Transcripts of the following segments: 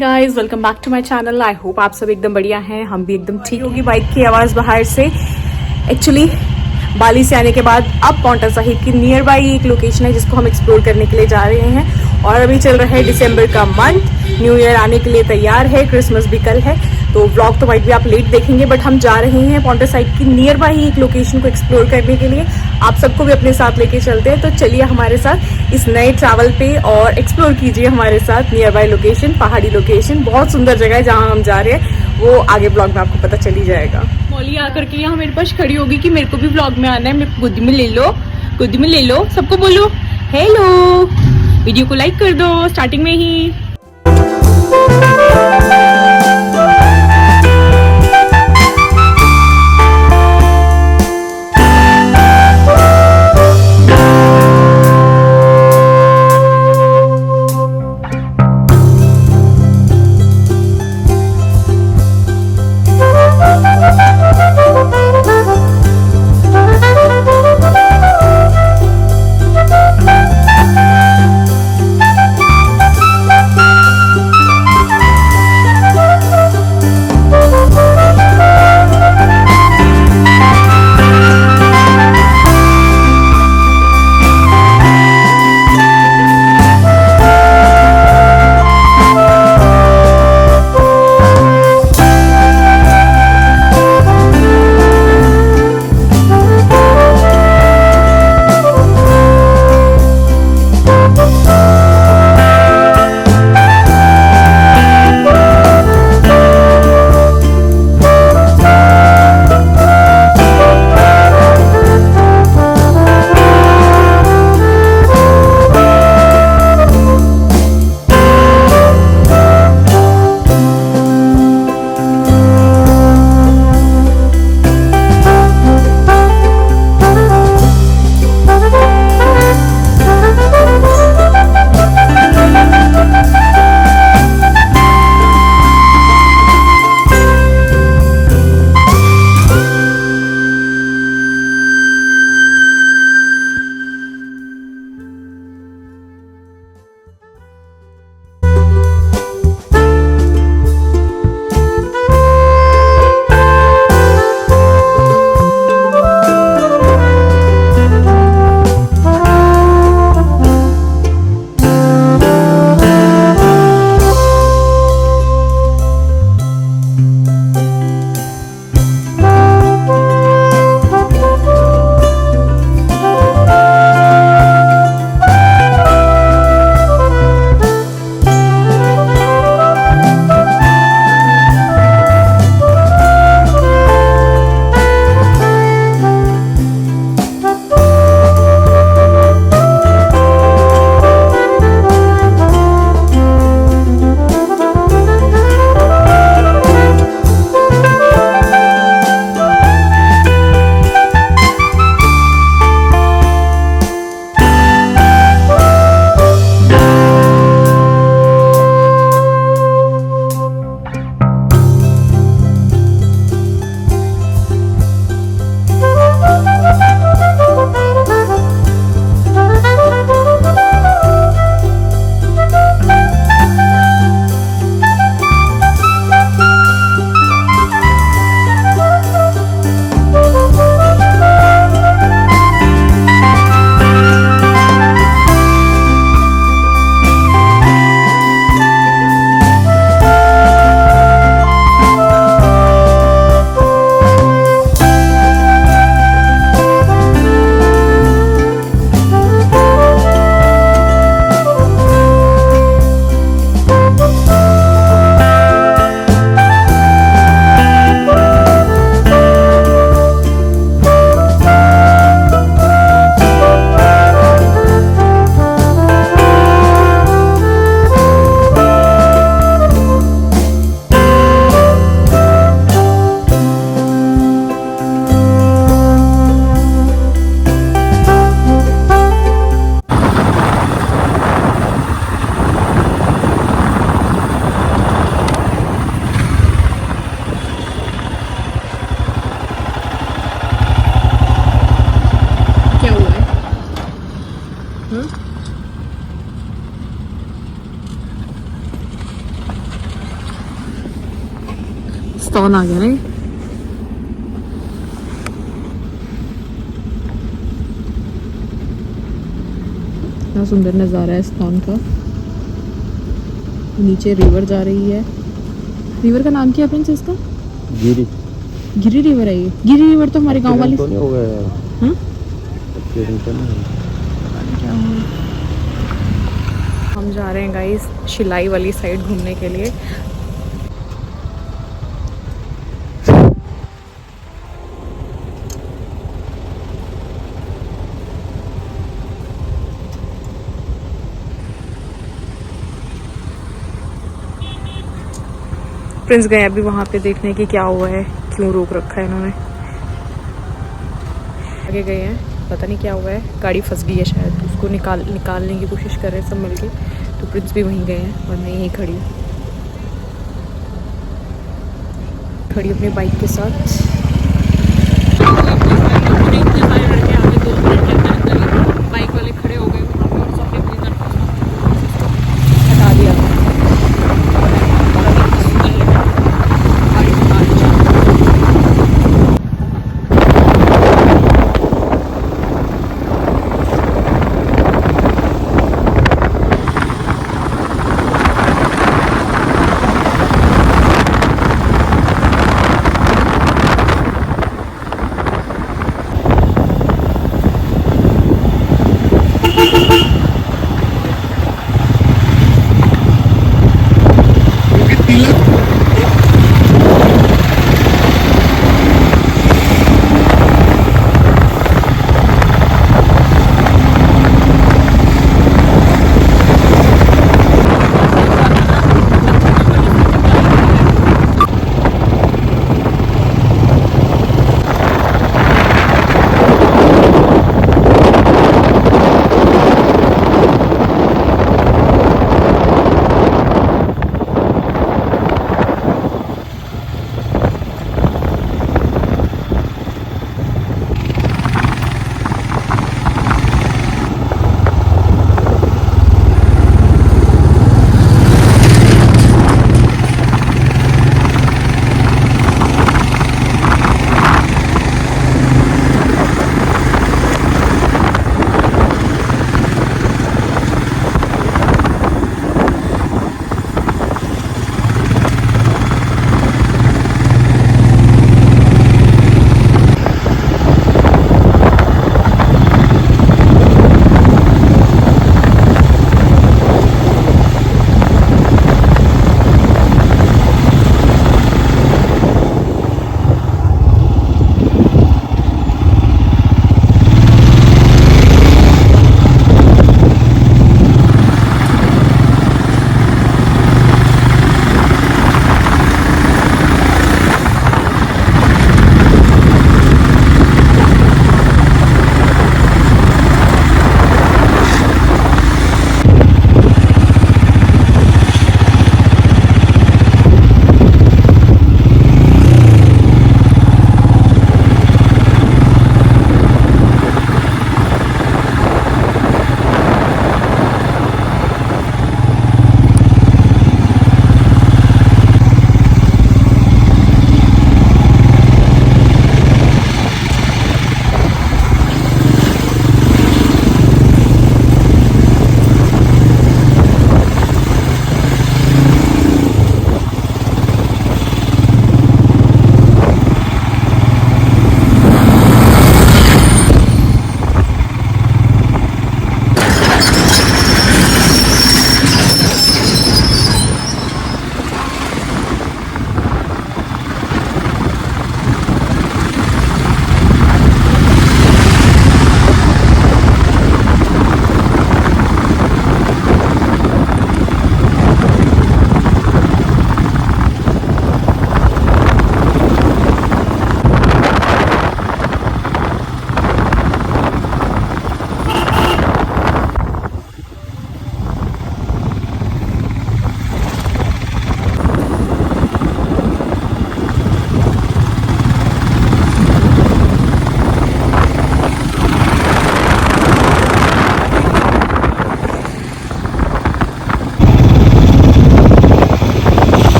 Guys welcome back to my channel. I hope आप सब एकदम बढ़िया हैं, हम भी एकदम ठीक होगी। बाइक की आवाज़ बाहर से। एक्चुअली बाली से आने के बाद अब पाउंटा साहिब की नियर बाई एक लोकेशन है जिसको हम एक्सप्लोर करने के लिए जा रहे हैं। और अभी चल रहा है दिसंबर का मंथ, न्यू ईयर आने के लिए तैयार है, क्रिसमस भी कल है, तो व्लॉग तो वाइट भी आप लेट देखेंगे, बट हम जा रहे हैं पाउंटा साहिब की नियर बाई एक लोकेशन को एक्सप्लोर करने के लिए। आप सबको भी अपने साथ लेके चलते हैं, तो चलिए हमारे साथ इस नए ट्रैवल पे और एक्सप्लोर कीजिए हमारे साथ नियर बाई लोकेशन, पहाड़ी लोकेशन। बहुत सुंदर जगह है जहाँ हम जा रहे हैं, वो आगे ब्लॉग में आपको पता चल ही जाएगा। मौली आकर के यहाँ मेरे पास खड़ी होगी कि मेरे को भी ब्लॉग में आना है, मेरे को गोदी में ले लो, गोदी में ले लो। सबको बोलो हेलो, वीडियो को लाइक कर दो स्टार्टिंग में ही। स्टोन आ गया ना ये। इतना सुंदर नज़ारा है स्टोन का। नीचे रिवर जा रही है। रिवर का नाम क्या है प्रिंस इसका? गिरी गिरी रिवर है ये। गिरी रिवर तो हमारे गांव वाली। तो नहीं होगा यार। हाँ? तो नहीं क्या हुआ? हम जा रहे हैं गाइस शिलाई वाली साइड घूमने के लिए। प्रिंस गए अभी वहाँ पे देखने की क्या हुआ है, क्यों रोक रखा है इन्होंने। आगे गए हैं, पता नहीं क्या हुआ है, गाड़ी फंस गई है शायद, उसको निकालने की कोशिश कर रहे हैं सब मिलके। तो प्रिंस भी वहीं गए हैं और मैं यहीं खड़ी अपनी बाइक के साथ। बाइक वाले खड़े हो गए और सबने हटा दिया।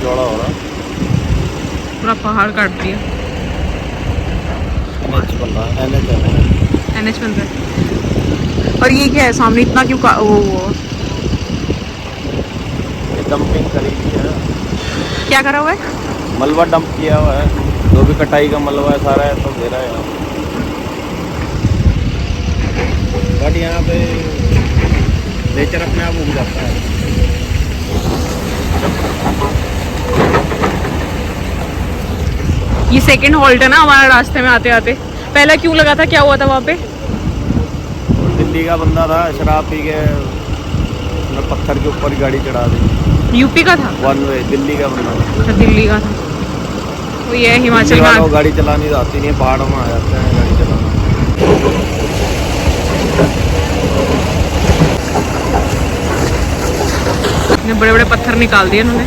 चौड़ा हो रहा। पूरा पहाड़ काट दिया। NH बन रहा है, NH है। NH बन रहा है। और ये क्या है सामने इतना क्यों वो ये डंपिंग करी हुई है। क्या करा हुआ है? मलबा डंप किया हुआ है, जो भी कटाई का मलबा है सारा है तो घेरा है यहाँ। बट यहाँ पे नेचर अपने आप उग जाता है। ये सेकंड हॉल्ट है ना हमारा रास्ते में आते आते। पहला क्यों लगा था, क्या हुआ था वहाँ पे? दिल्ली का बंदा था, शराब पी के उसने पत्थर के ऊपर गाड़ी चढ़ा दी। यूपी का था? वन वे, दिल्ली का बंदा था। अच्छा दिल्ली का था। तो ये हिमाचल दिल्ली वालों में को गाड़ी चलानी तो आती नहीं है, पहाड़ों में आ जाते हैं गाड़ी चलाना। बड़े बड़े पत्थर निकाल दिए उन्होंने।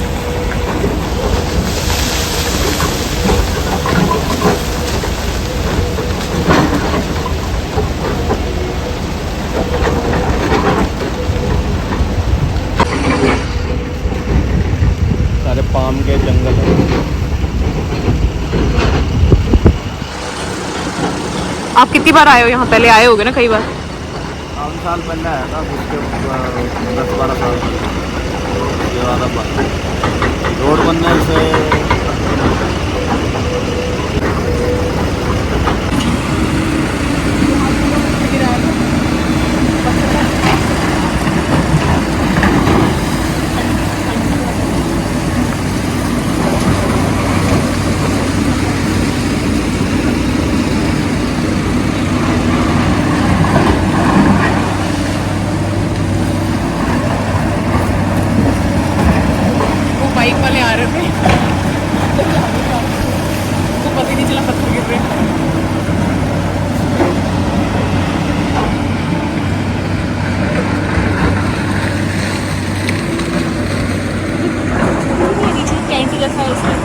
सारे पाम के जंगल है। आप कितनी बार आए हो यहाँ? पहले आए होगे ना कई बार। 5 साल पहले आया था, उसके 10-12 साल पहले ये वाला रोड बनने से। बाइक वाले आ रहे थे तो पता ही नहीं चला पत्थर गिर रहे। कैंटी रखा है उसमें।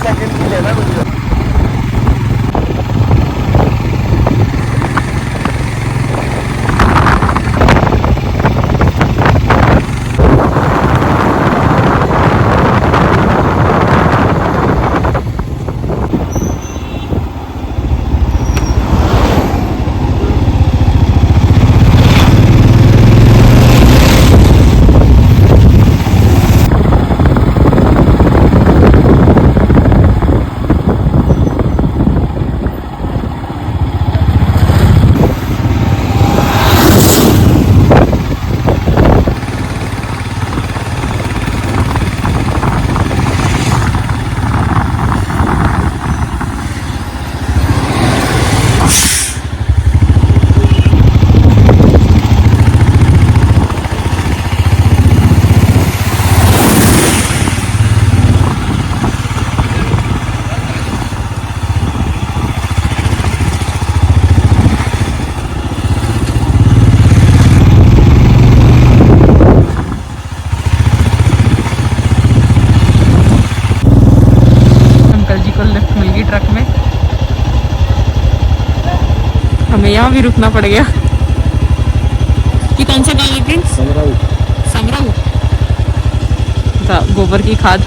सेकंड मिले ना मुझे। हमें यहाँ भी रुकना पड़ गया। कि कौन सा गाँव है फ्रेंड्स? समराऊ। समराऊ। गोबर की खाद।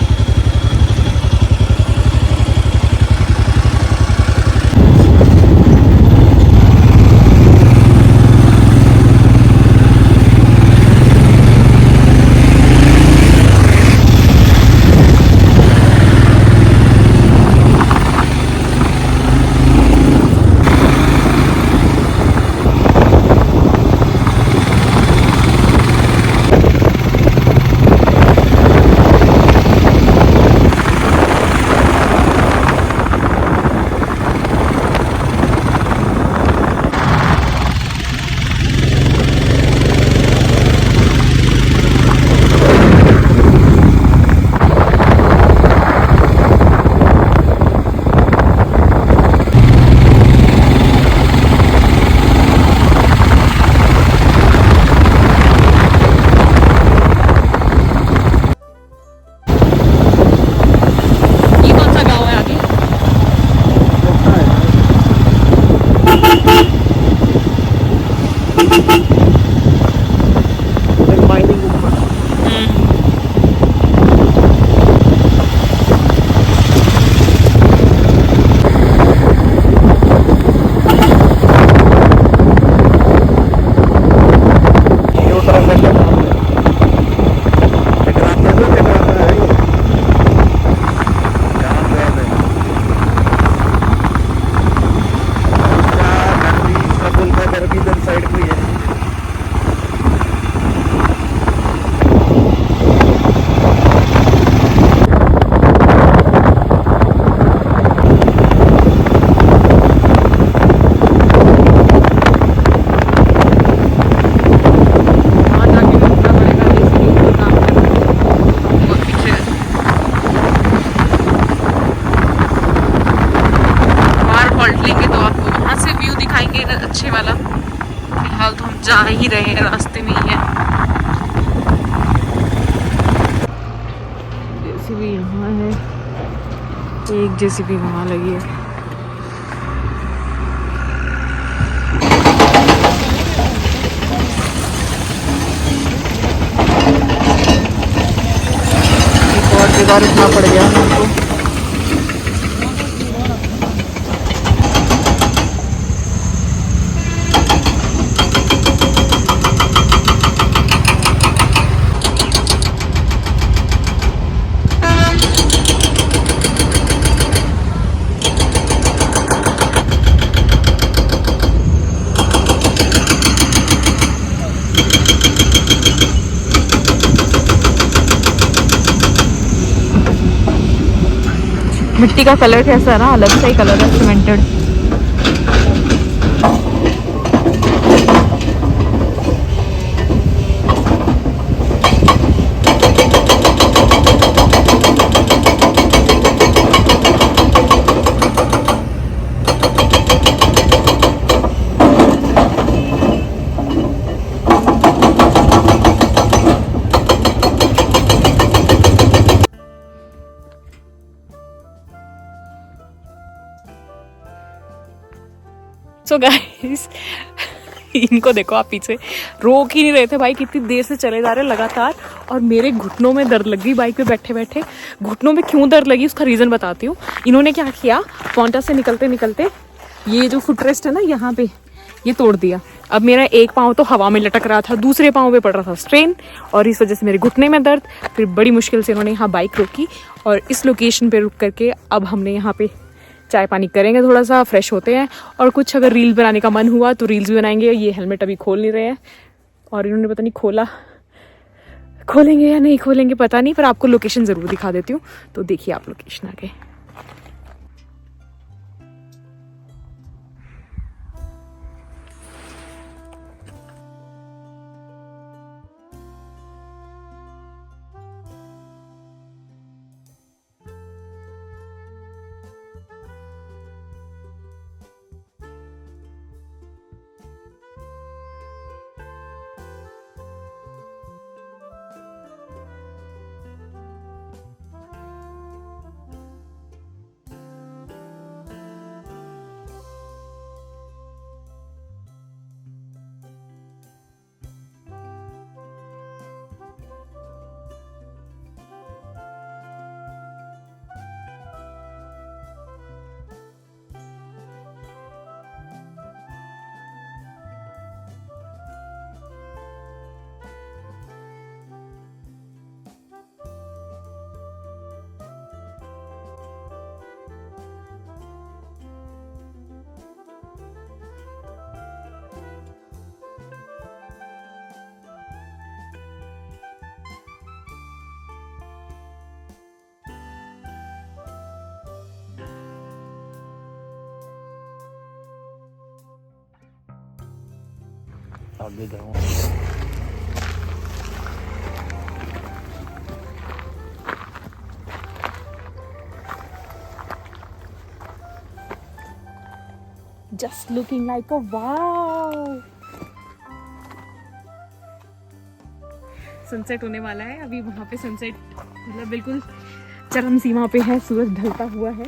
पीछे वाला। फिलहाल तो हम जा ही रहे हैं, रास्ते में ही है। जेसीबी यहाँ है, एक जेसीबी वहाँ लगी है। एक और जगह रुकना पड़ गया हमको। मिट्टी का कलर कैसा है ना, अलग सा ही कलर है, सीमेंटेड। सो गाइस, इनको देखो आप पीछे रोक ही नहीं रहे थे भाई, कितनी देर से चले जा रहे लगातार। और मेरे घुटनों में दर्द लग गई बाइक पे बैठे बैठे। घुटनों में क्यों दर्द लगी उसका रीज़न बताती हूँ। इन्होंने क्या किया, पॉन्टा से निकलते निकलते ये जो फुटरेस्ट है ना यहाँ पे, ये तोड़ दिया। अब मेरा एक पाँव तो हवा में लटक रहा था, दूसरे पाँव पे पड़ रहा था स्ट्रेन, और इस वजह से मेरे घुटने में दर्द। फिर बड़ी मुश्किल से इन्होंने यहाँ बाइक रोकी, और इस लोकेशन पे रुक करके अब हमने यहाँ पे चाय पानी करेंगे, थोड़ा सा फ्रेश होते हैं, और कुछ अगर रील बनाने का मन हुआ तो रील्स भी बनाएंगे। ये हेलमेट अभी खोल नहीं रहे हैं, और इन्होंने पता नहीं खोलेंगे या नहीं खोलेंगे पता नहीं, पर आपको लोकेशन ज़रूर दिखा देती हूँ। तो देखिए आप लोकेशन आगे। आगे जाऊँ। Just looking like a wow. Sunset होने वाला है अभी वहाँ पे। सनसेट मतलब बिल्कुल चरम सीमा पे है, सूरज ढलता हुआ है।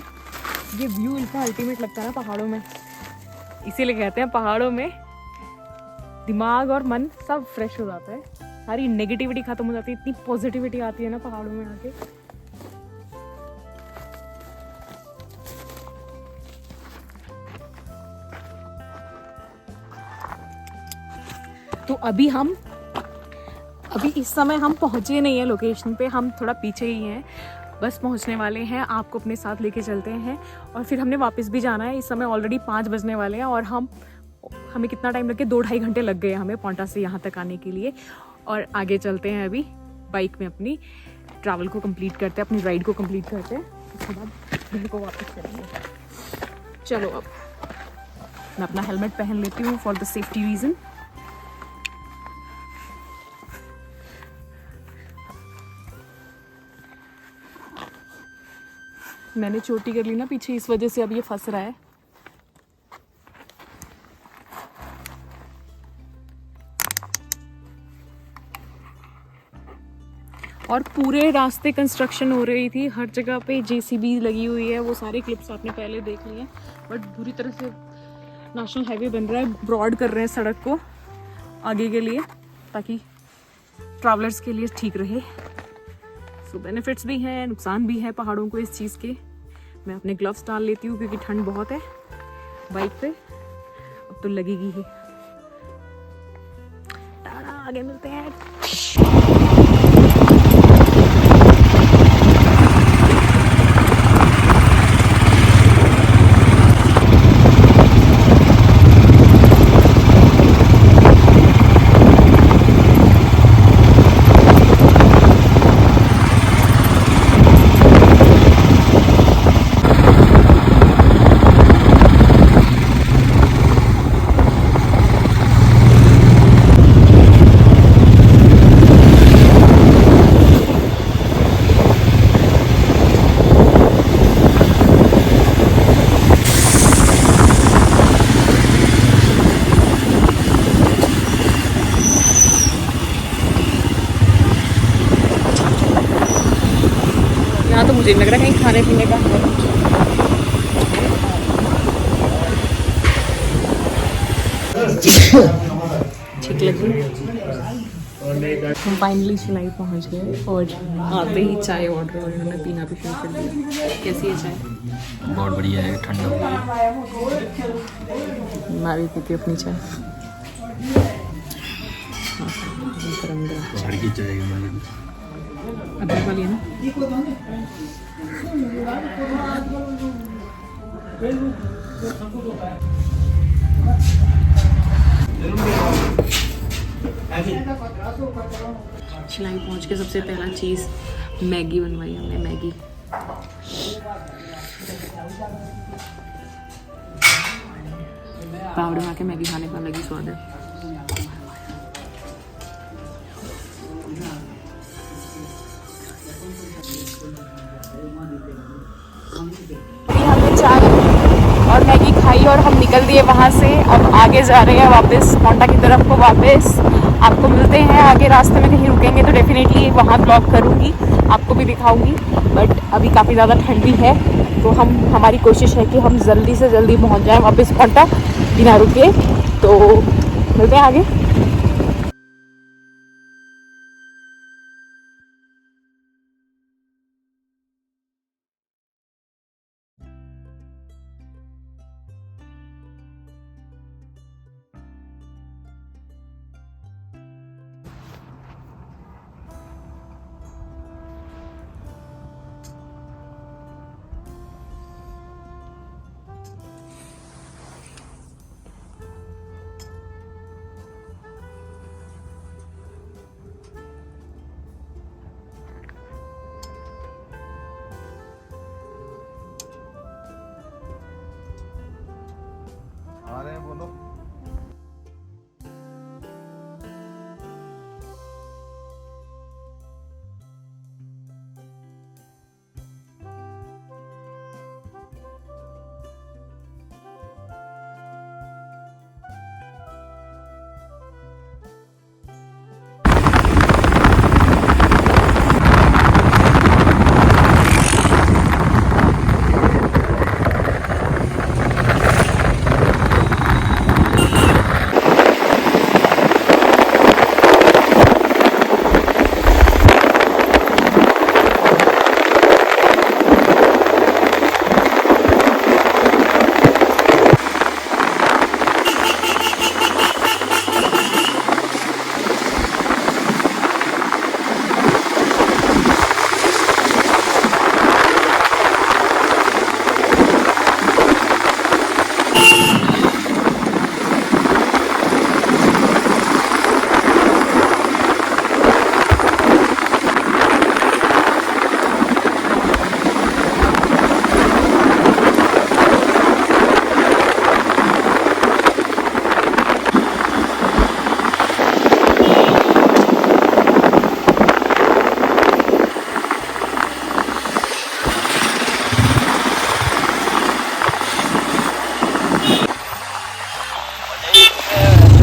ये व्यू इतना अल्टीमेट लगता है ना पहाड़ों में, इसीलिए कहते हैं पहाड़ों में दिमाग और मन सब फ्रेश हो जाता है, सारी नेगेटिविटी खत्म हो जाती है, इतनी पॉजिटिविटी आती है ना पहाड़ों में आके। तो अभी इस समय हम पहुंचे नहीं है लोकेशन पे, हम थोड़ा पीछे ही हैं, बस पहुंचने वाले हैं। आपको अपने साथ लेके चलते हैं, और फिर हमने वापस भी जाना है। इस समय ऑलरेडी 5 बजने वाले हैं, और हमें कितना टाइम लग गया, 2-2.5 घंटे लग गए हमें पॉन्टा से यहाँ तक आने के लिए। और आगे चलते हैं, अभी बाइक में अपनी ट्रैवल को कंप्लीट करते हैं, अपनी राइड को कंप्लीट करते हैं, उसके बाद घर को वापस चलेंगे। चलो अब मैं अपना हेलमेट पहन लेती हूँ फॉर द सेफ्टी रीज़न। मैंने चोटी कर ली ना पीछे, इस वजह से अब ये फंस रहा है। और पूरे रास्ते कंस्ट्रक्शन हो रही थी, हर जगह पे जेसीबी लगी हुई है। वो सारे क्लिप्स आपने पहले देख लिए हैं। बट पूरी तरह से नेशनल हाईवे बन रहा है, ब्रॉड कर रहे हैं सड़क को आगे के लिए ताकि ट्रैवलर्स के लिए ठीक रहे। सो बेनिफिट्स भी हैं, नुकसान भी है पहाड़ों को इस चीज़ के। मैं अपने ग्लव्स डाल लेती हूँ क्योंकि ठंड बहुत है बाइक पे, अब तो लगेगी ही। टाटा, आगे मिलते हैं। तो मुझे लग रहा है कहीं खाने पीने का है कुछ। ठीक लगी। हम फाइनली शिलाई पहुंच गए और आते ही चाय ऑर्डर और इन्होंने पीना भी शुरू कर दिया। कैसी है चाय? बहुत बढ़िया है, ठंडा हो गया। मैं भी पीती अपनी चाय। घर की चाय अदरक वाली है ना? शिलाई पहुंच के सबसे पहला चीज़ मैगी बनवाई हमने। मैगी पाउडर में आके मैगी खाने का अलग ही स्वाद है। हमने चाय और मैगी खाई और हम निकल दिए वहाँ से। अब आगे जा रहे हैं वापस पोंटा की तरफ को वापस। आपको मिलते हैं आगे, रास्ते में कहीं रुकेंगे तो डेफिनेटली वहाँ ब्लॉग करूँगी, आपको भी दिखाऊंगी। बट अभी काफ़ी ज़्यादा ठंड भी है तो हमारी कोशिश है कि हम जल्दी से जल्दी पहुँच जाएँ वापस पोंटा बिना रुके। तो मिलते हैं आगे। आ रहे हैं, बोलो।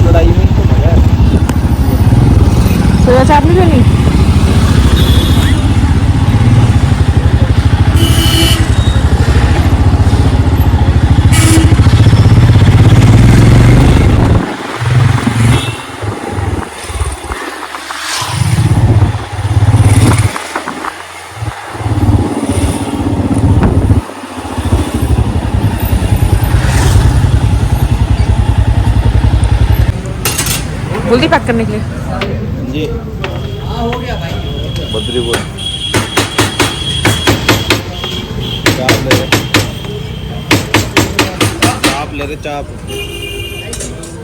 लड़ाई में तो मजा है। सोया चाप नहीं लेनी? बोल दी पैक करने के लिए। जी बद्री बोल चाप ले रहे चाप।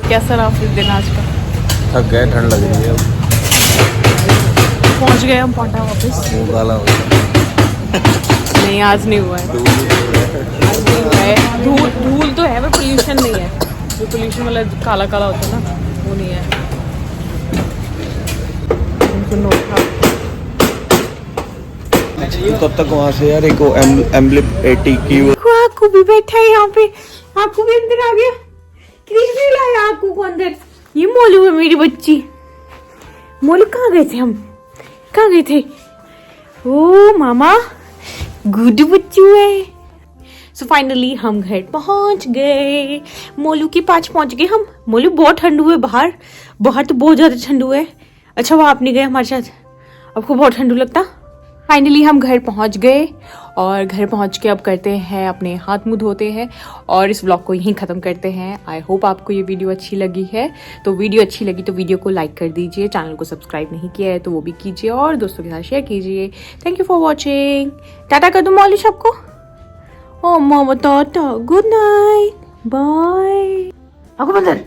कैसा रहा फिर दिन आज का? थक गए, ठंड लग रही है। पहुंच गए हम पौंटा वापस। मुँह काला हो गया। नहीं आज नहीं हुआ है, आज नहीं हुआ है। धूल धूल तो है पर पोल्यूशन नहीं है। जो पोल्यूशन वाला काला काला होता है ना वो नहीं है। तब तक वहाँ से यार एक एम्बलिप 80 की आकू भी बैठा है यहाँ पे। आकू भी अंदर आ गया। किसने लाया आकू को अंदर? ये मोलू है मेरी बच्ची। मोलू कहाँ गए थे हम? कहाँ गए थे? ओ मामा गुड बच्चू है। सो फाइनली हम घर पहुंच गए। मोलू के पास पहुंच गए हम। मोलू बहुत ठंड हुए बाहर। बाहर तो बहुत ज्यादा ठंड हुए। अच्छा वो आप नहीं गए हमारे साथ, आपको बहुत ठंडू लगता। फाइनली हम घर पहुंच गए और घर पहुंच के अब करते हैं अपने हाथ मुंह धोते हैं और इस व्लॉग को यहीं ख़त्म करते हैं। आई होप आपको ये वीडियो अच्छी लगी है। तो वीडियो अच्छी लगी तो वीडियो को लाइक कर दीजिए, चैनल को सब्सक्राइब नहीं किया है तो वो भी कीजिए और दोस्तों के साथ शेयर कीजिए। Thank you for watching. Tata कर दूँ मौलिश आपको। ओ मामा टाटा, गुड नाइट, बाय। आपको बंदर